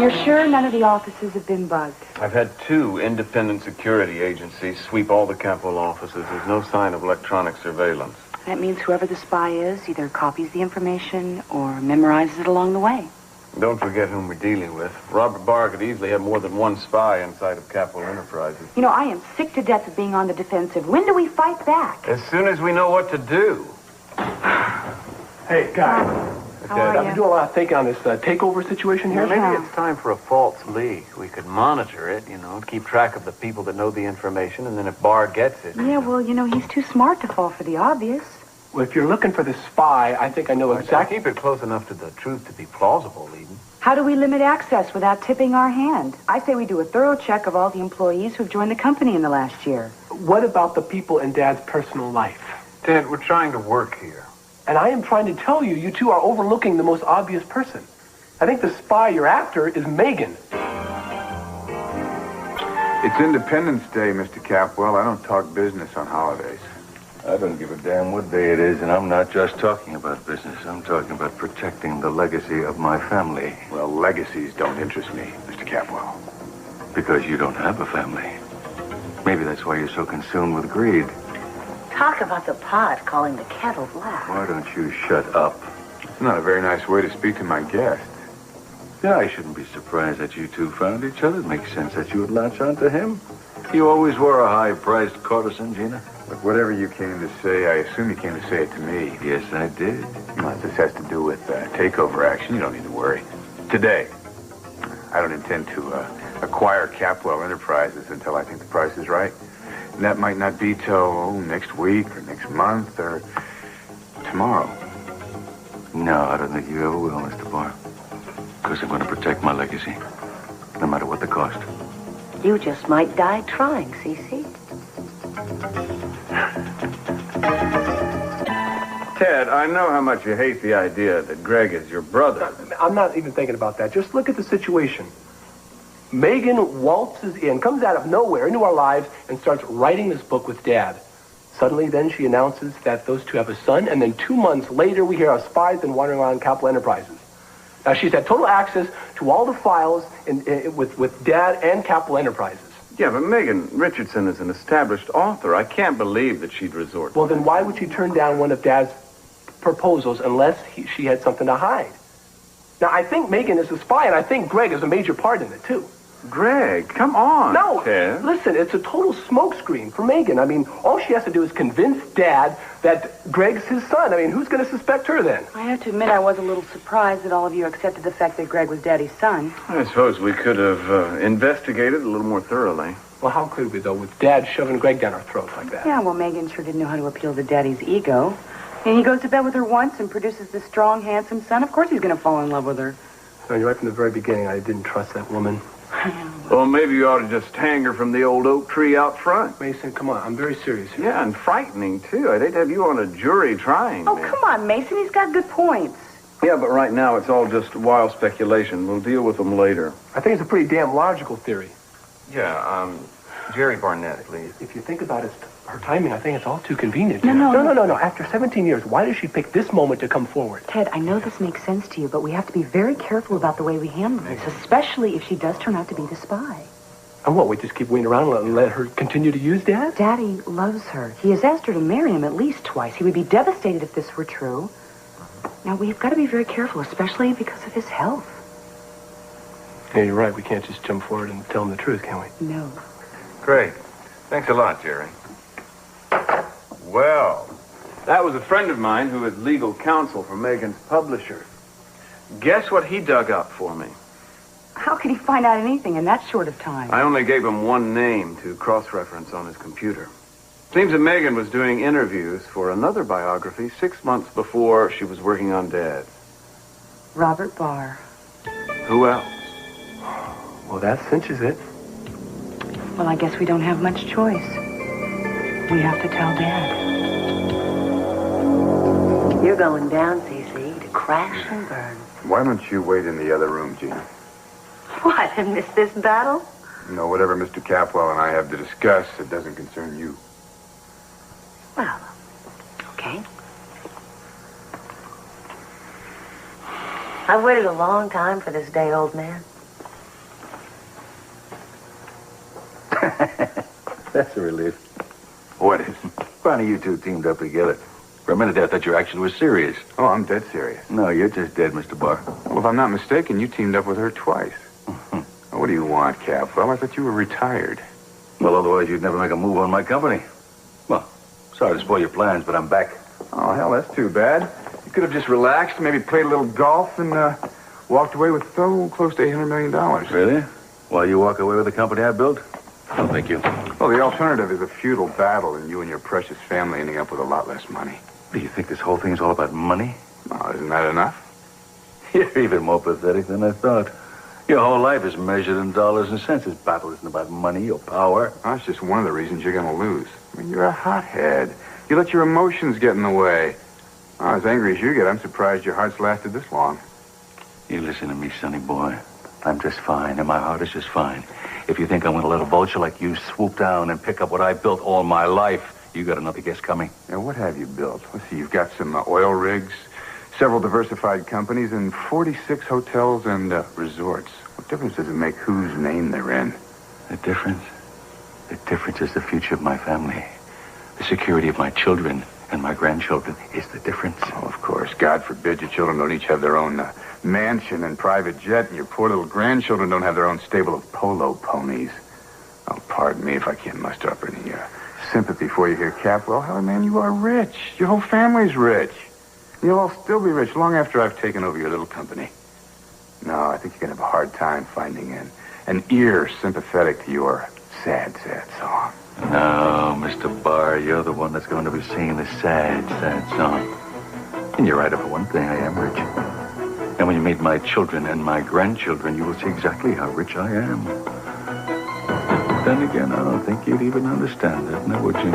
You're sure none of the offices have been bugged? I've had 2 independent security agencies sweep all the Capwell offices. There's no sign of electronic surveillance. That means whoever the spy is either copies the information or memorizes it along the way. Don't forget whom we're dealing with. Robert Barr could easily have more than one spy inside of Capwell Enterprises. You know, I am sick to death of being on the defensive. When do we fight back? As soon as we know what to do. Hey, guys. How are I've been doing a lot of thinking on this takeover situation here. Maybe it's time for a false lead. We could monitor it, keep track of the people that know the information, and then if Barr gets it... Yeah, well, he's too smart to fall for the obvious. Well, if you're looking for the spy, I think I know exactly... Keep it close enough to the truth to be plausible, Eden. How do we limit access without tipping our hand? I say we do a thorough check of all the employees who've joined the company in the last year. What about the people in Dad's personal life? Dad, we're trying to work here. And I am trying to tell you, you two are overlooking the most obvious person. I think the spy you're after is Megan. It's Independence Day, Mr. Capwell. I don't talk business on holidays. I don't give a damn what day it is, and I'm not just talking about business. I'm talking about protecting the legacy of my family. Well, legacies don't interest me, Mr. Capwell. Because you don't have a family. Maybe that's why you're so consumed with greed. Talk about the pot calling the kettle black. Why don't you shut up? It's not a very nice way to speak to my guest. Yeah, I shouldn't be surprised that you two found each other. It makes sense that you would latch onto him. You always were a high-priced courtesan, Gina. Look, whatever you came to say, I assume you came to say it to me. Yes, I did. Well, if this has to do with takeover action, you don't need to worry. Today, I don't intend to acquire Capwell Enterprises until I think the price is right. And that might not be till next week or next month or tomorrow. No, I don't think you ever will, Mr. Barr. Because I'm going to protect my legacy, no matter what the cost. You just might die trying, Cece. Ted, I know how much you hate the idea that Greg is your brother. I'm not even thinking about that. Just look at the situation. Megan waltzes in, comes out of nowhere into our lives, and starts writing this book with Dad. Suddenly, then, she announces that those two have a son, and then 2 months later, we hear our spies been wandering around Capwell Enterprises. Now, she's had total access to all the files with Dad and Capwell Enterprises. Yeah, but Megan Richardson is an established author. I can't believe that she'd resort to Well, then why would she turn down one of Dad's proposals unless she had something to hide? Now, I think Megan is a spy, and I think Greg is a major part in it, too. Greg, come on, No, Ted. listen, it's a total smokescreen for Megan. I mean, all she has to do is convince Dad that Greg's his son. I mean, who's going to suspect her then? I have to admit I was a little surprised that all of you accepted the fact that Greg was Daddy's son. I suppose we could have investigated a little more thoroughly. Well, how could we, though, with Dad shoving Greg down our throats like that? Yeah, well, Megan sure didn't know how to appeal to Daddy's ego. And he goes to bed with her once and produces this strong, handsome son. Of course he's going to fall in love with her. So you're right from the very beginning, I didn't trust that woman. Well, maybe you ought to just hang her from the old oak tree out front. Mason, come on, I'm very serious here. Yeah, and frightening, too. I'd hate to have you on a jury trying Oh, me. come on, Mason. He's got good points. Yeah, but right now it's all just wild speculation. We'll deal with them later. I think it's a pretty damn logical theory. Yeah, Jerry Barnett, please. If you think about it, her timing, I think it's all too convenient. No. After 17 years, why does she pick this moment to come forward? Ted, I know this makes sense to you, but we have to be very careful about the way we handle this, especially if she does turn out to be the spy. And what, we just keep waiting around and let her continue to use Dad? Daddy loves her. He has asked her to marry him at least twice. He would be devastated if this were true. Now, we've got to be very careful, especially because of his health. Yeah, you're right. We can't just jump forward and tell him the truth, can we? No. Great. Thanks a lot, Jerry. Well, that was a friend of mine who is legal counsel for Megan's publisher. Guess what he dug up for me? How could he find out anything in that short of time? I only gave him one name to cross-reference on his computer. Seems that Megan was doing interviews for another biography 6 months before she was working on Dad's. Robert Barr. Who else? Well, that cinches it. Well, I guess we don't have much choice. We have to tell Dad. You're going down, Cece, to crash and burn. Why don't you wait in the other room, Gina? What, and miss this battle? No, whatever Mr. Capwell and I have to discuss, it doesn't concern you. Well, okay. I've waited a long time for this day, old man. That's a relief. What is? Finally, you two teamed up together. For a minute, I thought your action was serious. Oh, I'm dead serious. No, you're just dead, Mr. Barr. Well, if I'm not mistaken, you teamed up with her twice. What do you want, Capwell? I thought you were retired. Well, otherwise, you'd never make a move on my company. Well, sorry to spoil your plans, but I'm back. Oh, hell, that's too bad. You could have just relaxed, maybe played a little golf, and walked away with so close to $800 million. Really? While you walk away with the company I built? No, thank you. Well, the alternative is a feudal battle and you and your precious family ending up with a lot less money. Do you think this whole thing's all about money? Oh, isn't that enough? You're even more pathetic than I thought. Your whole life is measured in dollars and cents. This battle isn't about money or power. Oh, that's just one of the reasons you're going to lose. I mean, you're a hothead. You let your emotions get in the way. Oh, as angry as you get, I'm surprised your heart's lasted this long. You listen to me, sonny boy. I'm just fine, and my heart is just fine. If you think I'm going to let a vulture like you swoop down and pick up what I built all my life, you got another guess coming. Now, what have you built? Let's see, you've got some oil rigs, several diversified companies, and 46 hotels and resorts. What difference does it make whose name they're in? The difference? The difference is the future of my family. The security of my children and my grandchildren is the difference. Oh, of course. God forbid your children don't each have their own mansion and private jet, and your poor little grandchildren don't have their own stable of polo ponies. Oh, pardon me if I can't muster up any sympathy for you here, Capwell. Hell, man, you are rich. Your whole family's rich. You'll all still be rich long after I've taken over your little company. No, I think you're going to have a hard time finding an ear sympathetic to your sad, sad song. No, Mr. Barr, you're the one that's going to be singing the sad, sad song. And you're right about one thing, I am rich. And when you meet my children and my grandchildren, you will see exactly how rich I am. Then again, I don't think you'd even understand that, now would you?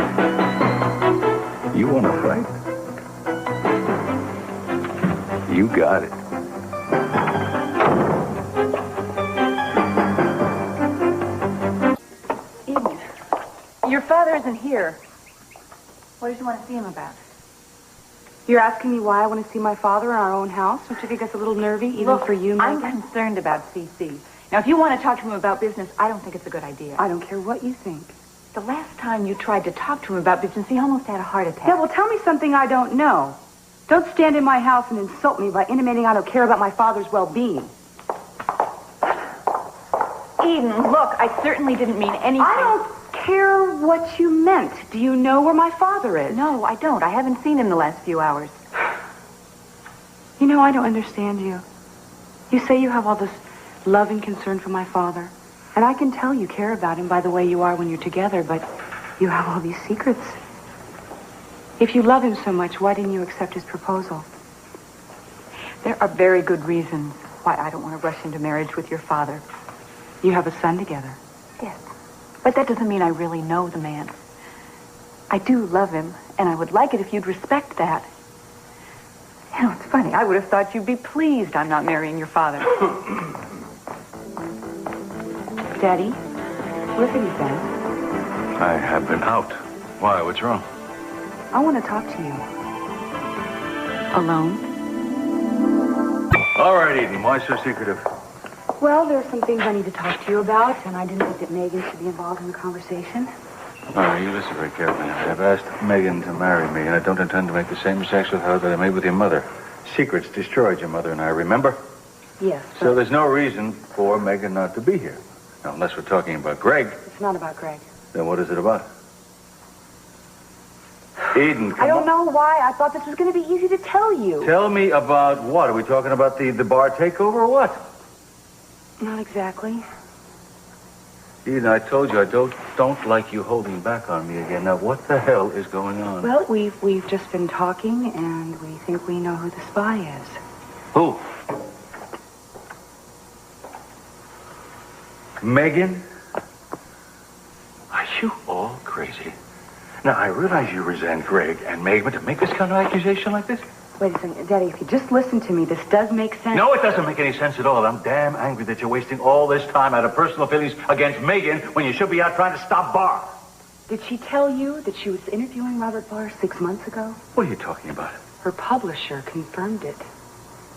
You want to fight? You got it. Eden, your father isn't here. What did you want to see him about? You're asking me why I want to see my father in our own house? Don't you think that's a little nervy, even for you, Megan? I'm concerned about CC. Now, if you want to talk to him about business, I don't think it's a good idea. I don't care what you think. The last time you tried to talk to him about business, he almost had a heart attack. Yeah, well, tell me something I don't know. Don't stand in my house and insult me by intimating I don't care about my father's well-being. Eden, look, I certainly didn't mean anything. I don't care what you meant. Do you know where my father is? No, I don't. I haven't seen him the last few hours. You know, I don't understand you. You say you have all this love and concern for my father. And I can tell you care about him by the way you are when you're together, but you have all these secrets. If you love him so much, why didn't you accept his proposal? There are very good reasons why I don't want to rush into marriage with your father. You have a son together. Yes, but that doesn't mean I really know the man. I do love him, and I would like it if you'd respect that. You know, it's funny. I would have thought you'd be pleased I'm not marrying your father. Daddy, where have you been? I have been out. Why? What's wrong? I want to talk to you. Alone? All right, Eden. Why so secretive? Well, there are some things I need to talk to you about, and I didn't think that Megan should be involved in the conversation. All right, you listen very carefully. I've asked Megan to marry me, and I don't intend to make the same mistakes with her that I made with your mother. Secrets destroyed your mother and I, remember? Yes. So there's no reason for Megan not to be here. Now, unless we're talking about Greg. It's not about Greg. Then what is it about? Eden, come I don't on. know why. I thought this was going to be easy to tell you. Tell me about what? Are we talking about the Barr takeover or what? Not exactly. Eden, I told you I don't like you holding back on me again. Now, what the hell is going on? Well, we've just been talking, and we think we know who the spy is. Who? Megan? Are you all crazy? Now, I realize you resent Greg and Megan, but to make this kind of accusation like this? Wait a second. Daddy, if you just listen to me, this does make sense. No, it doesn't make any sense at all. I'm damn angry that you're wasting all this time out of personal feelings against Megan when you should be out trying to stop Barr. Did she tell you that she was interviewing Robert Barr 6 months ago? What are you talking about? Her publisher confirmed it.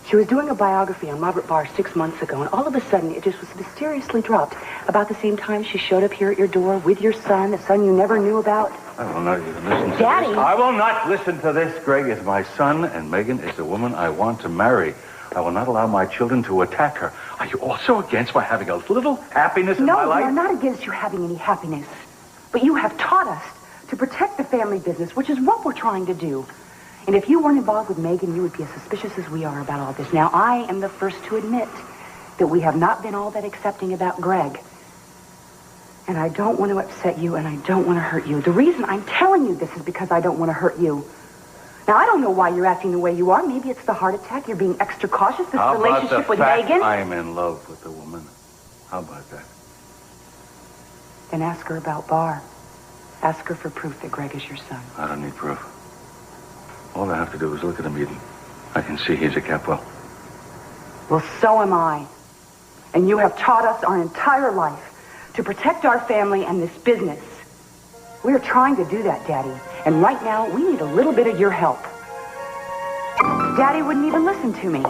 She was doing a biography on Robert Barr 6 months ago, and all of a sudden it just was mysteriously dropped. About the same time she showed up here at your door with your son, a son you never knew about. I will not even listen to Daddy! this. I will not listen to this. Greg is my son, and Megan is the woman I want to marry. I will not allow my children to attack her. Are you also against my having a little happiness in my life? No, we're not against you having any happiness. But you have taught us to protect the family business, which is what we're trying to do. And if you weren't involved with Megan, you would be as suspicious as we are about all this. Now, I am the first to admit that we have not been all that accepting about Greg. And I don't want to upset you, and I don't want to hurt you. The reason I'm telling you this is because I don't want to hurt you. Now, I don't know why you're acting the way you are. Maybe it's the heart attack. You're being extra cautious. This relationship with Megan. I am in love with the woman. How about that? Then ask her about Barr. Ask her for proof that Greg is your son. I don't need proof. All I have to do is look at him, Eden. I can see he's a Capwell. Well, so am I. And you have taught us our entire life to protect our family and this business. We're trying to do that, Daddy. And right now, we need a little bit of your help. Daddy wouldn't even listen to me.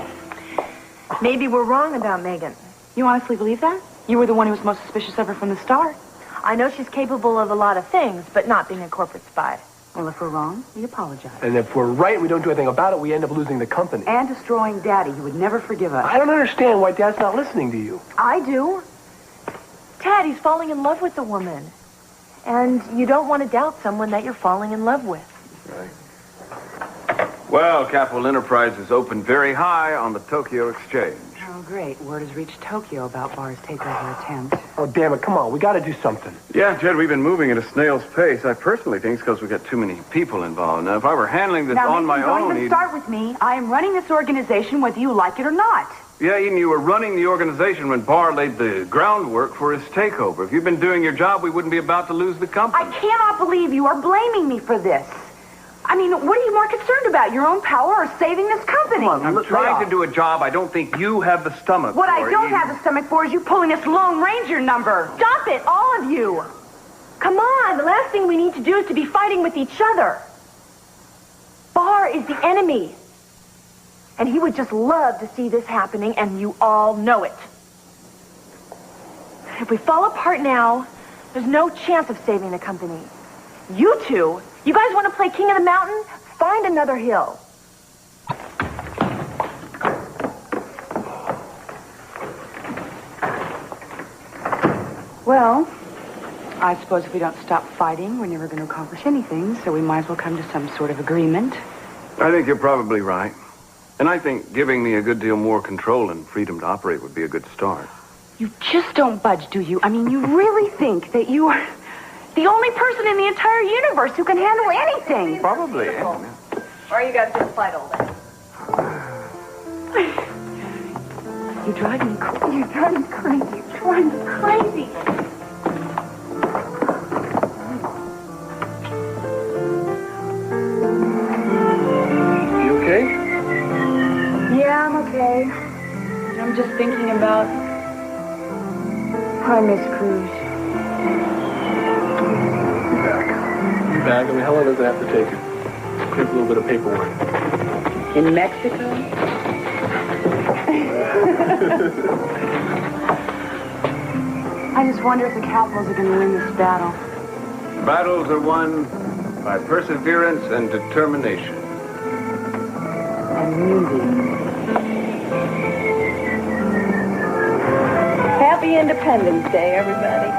Maybe we're wrong about Megan. You honestly believe that? You were the one who was most suspicious of her from the start. I know she's capable of a lot of things, but not being a corporate spy. Well, if we're wrong, we apologize. And if we're right and we don't do anything about it, we end up losing the company. And destroying Daddy, who would never forgive us. I don't understand why Dad's not listening to you. I do. Dad, he's falling in love with the woman. And you don't want to doubt someone that you're falling in love with. Right. Well, Capwell Enterprises opened very high on the Tokyo Exchange. Oh, great. Word has reached Tokyo about Barr's takeover attempt. Oh, damn it. Come on. We got to do something. Yeah, Jed, we've been moving at a snail's pace. I personally think it's because we've got too many people involved. Now, if I were handling this on my own... Don't even start with me. I am running this organization whether you like it or not. Yeah, Eden, you were running the organization when Barr laid the groundwork for his takeover. If you'd been doing your job, we wouldn't be about to lose the company. I cannot believe you are blaming me for this. I mean, what are you more concerned about, your own power or saving this company? Come on, I'm trying to do a job I don't think you have the stomach What for. I don't have the stomach for is you pulling this Lone Ranger number. Stop it, all of you. Come on, the last thing we need to do is to be fighting with each other. Barr is the enemy. And he would just love to see this happening, and you all know it. If we fall apart now, there's no chance of saving the company. You two, you guys want to play King of the Mountain? Find another hill. Well, I suppose if we don't stop fighting, we're never going to accomplish anything, so we might as well come to some sort of agreement. I think you're probably right. And I think giving me a good deal more control and freedom to operate would be a good start. You just don't budge, do you? I mean, you really think that you are the only person in the entire universe who can handle anything? Probably. Or are you guys going to fight all day? You drive me crazy. You drive me crazy. You drive me crazy. You okay? Yeah, I'm okay. I'm just thinking about... I miss Cruz. Be back. I mean, how long does it have to take you? Take a little bit of paperwork. In Mexico? I just wonder if the Capwells are going to win this battle. Battles are won by perseverance and determination. And music. Happy Independence Day, everybody.